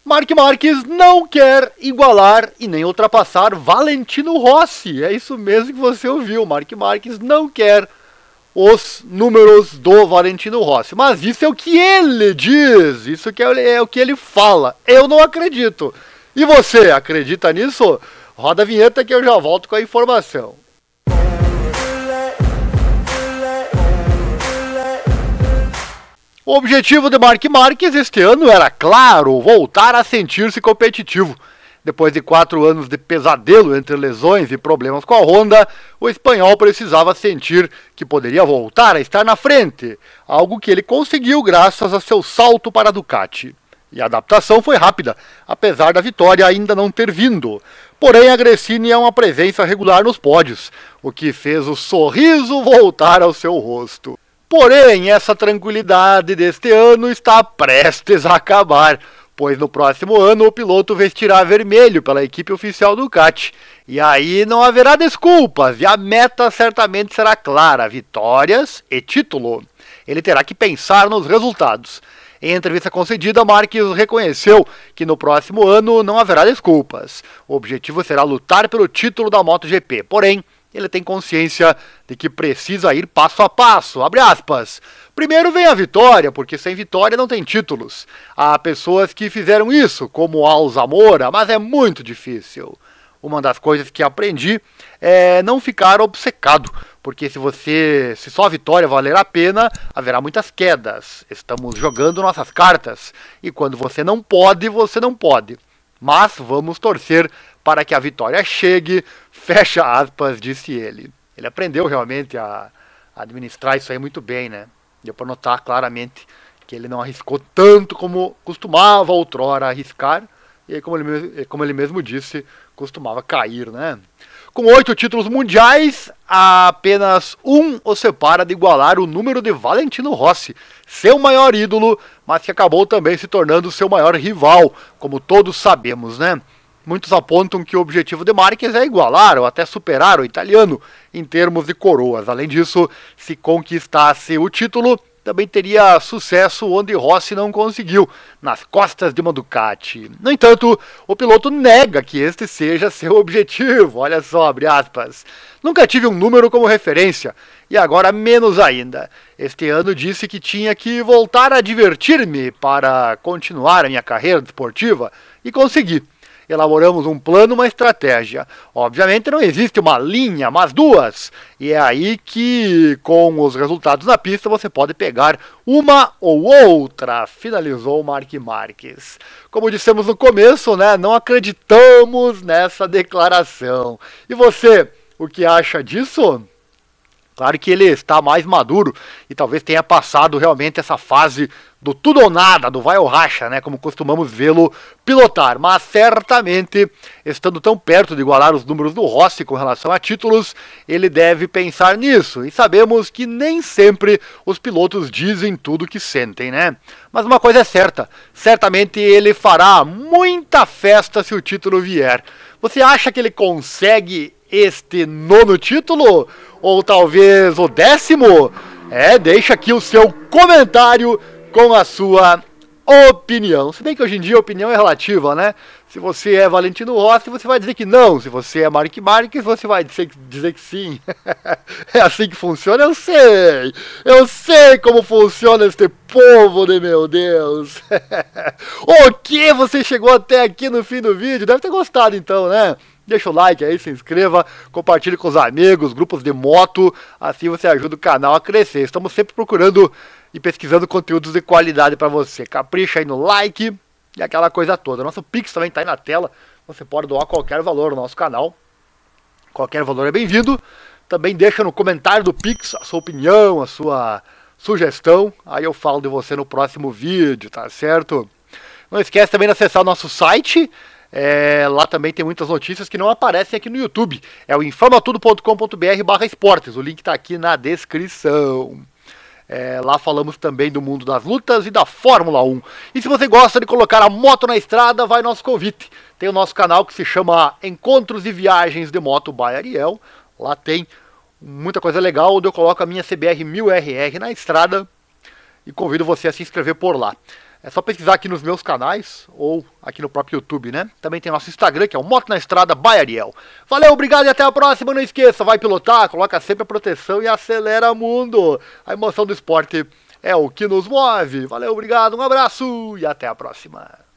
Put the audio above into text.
Marc Marquez não quer igualar e nem ultrapassar Valentino Rossi. É isso mesmo que você ouviu. Marc Marquez não quer os números do Valentino Rossi. Mas isso é o que ele diz, isso que é o que ele fala. Eu não acredito. E você, acredita nisso? Roda a vinheta que eu já volto com a informação. O objetivo de Marc Marquez este ano era, claro, voltar a sentir-se competitivo. Depois de 4 anos de pesadelo entre lesões e problemas com a Honda, o espanhol precisava sentir que poderia voltar a estar na frente, algo que ele conseguiu graças a seu salto para a Ducati. E a adaptação foi rápida, apesar da vitória ainda não ter vindo. Porém, a Gresini é uma presença regular nos pódios, o que fez o sorriso voltar ao seu rosto. Porém, essa tranquilidade deste ano está prestes a acabar, pois no próximo ano o piloto vestirá vermelho pela equipe oficial Ducati. E aí não haverá desculpas, e a meta certamente será clara, vitórias e título. Ele terá que pensar nos resultados. Em entrevista concedida, Marquez reconheceu que no próximo ano não haverá desculpas. O objetivo será lutar pelo título da MotoGP, porém, ele tem consciência de que precisa ir passo a passo, abre aspas. Primeiro vem a vitória, porque sem vitória não tem títulos. Há pessoas que fizeram isso, como Al Zamora, mas é muito difícil. Uma das coisas que aprendi é não ficar obcecado, porque se só a vitória valer a pena, haverá muitas quedas. Estamos jogando nossas cartas, e quando você não pode, você não pode. Mas vamos torcer para que a vitória chegue, fecha aspas, disse ele. Ele aprendeu realmente a administrar isso aí muito bem, né? Deu para notar claramente que ele não arriscou tanto como costumava outrora arriscar, e aí, como ele mesmo disse, costumava cair, né? Com 8 títulos mundiais, apenas um o separa de igualar o número de Valentino Rossi, seu maior ídolo, mas que acabou também se tornando seu maior rival, como todos sabemos, né? Muitos apontam que o objetivo de Marquez é igualar ou até superar o italiano em termos de coroas. Além disso, se conquistasse o título, também teria sucesso onde Rossi não conseguiu, nas costas de uma Ducati. No entanto, o piloto nega que este seja seu objetivo. Olha só, abre aspas. Nunca tive um número como referência, e agora menos ainda. Este ano disse que tinha que voltar a divertir-me para continuar a minha carreira esportiva, e consegui. Elaboramos um plano, uma estratégia. Obviamente não existe uma linha, mas duas. E é aí que, com os resultados na pista, você pode pegar uma ou outra, finalizou Marc Marquez. Como dissemos no começo, né, não acreditamos nessa declaração. E você, o que acha disso? Claro que ele está mais maduro e talvez tenha passado realmente essa fase do tudo ou nada, do vai ou racha, né, como costumamos vê-lo pilotar. Mas certamente, estando tão perto de igualar os números do Rossi com relação a títulos, ele deve pensar nisso. E sabemos que nem sempre os pilotos dizem tudo o que sentem, né? Mas uma coisa é certa, certamente ele fará muita festa se o título vier. Você acha que ele consegue este 9º título? Ou talvez o 10º? Deixa aqui o seu comentário com a sua opinião. Se bem que hoje em dia a opinião é relativa, né? Se você é Valentino Rossi, você vai dizer que não. Se você é Marc Marquez, você vai dizer que sim. É assim que funciona? Eu sei! Eu sei como funciona este povo de meu Deus! O que? Você chegou até aqui no fim do vídeo? Deve ter gostado então, né? Deixa o like aí, se inscreva, compartilhe com os amigos, grupos de moto, assim você ajuda o canal a crescer. Estamos sempre procurando e pesquisando conteúdos de qualidade para você. Capricha aí no like e aquela coisa toda. Nosso Pix também está aí na tela, você pode doar qualquer valor no nosso canal. Qualquer valor é bem-vindo. Também deixa no comentário do Pix a sua opinião, a sua sugestão. Aí eu falo de você no próximo vídeo, tá certo? Não esquece também de acessar o nosso site. Lá também tem muitas notícias que não aparecem aqui no YouTube. É o informatudo.com.br/esportes. O link está aqui na descrição. Lá falamos também do mundo das lutas e da Fórmula 1. E se você gosta de colocar a moto na estrada, vai nosso convite. Tem o nosso canal que se chama Encontros e Viagens de Moto by Ariel. Lá tem muita coisa legal, onde eu coloco a minha CBR 1000RR na estrada e convido você a se inscrever por lá. É só pesquisar aqui nos meus canais ou aqui no próprio YouTube, né? Também tem nosso Instagram, que é o Moto na Estrada by Ariel. Valeu, obrigado e até a próxima. Não esqueça, vai pilotar, coloca sempre a proteção e acelera mundo. A emoção do esporte é o que nos move. Valeu, obrigado, um abraço e até a próxima.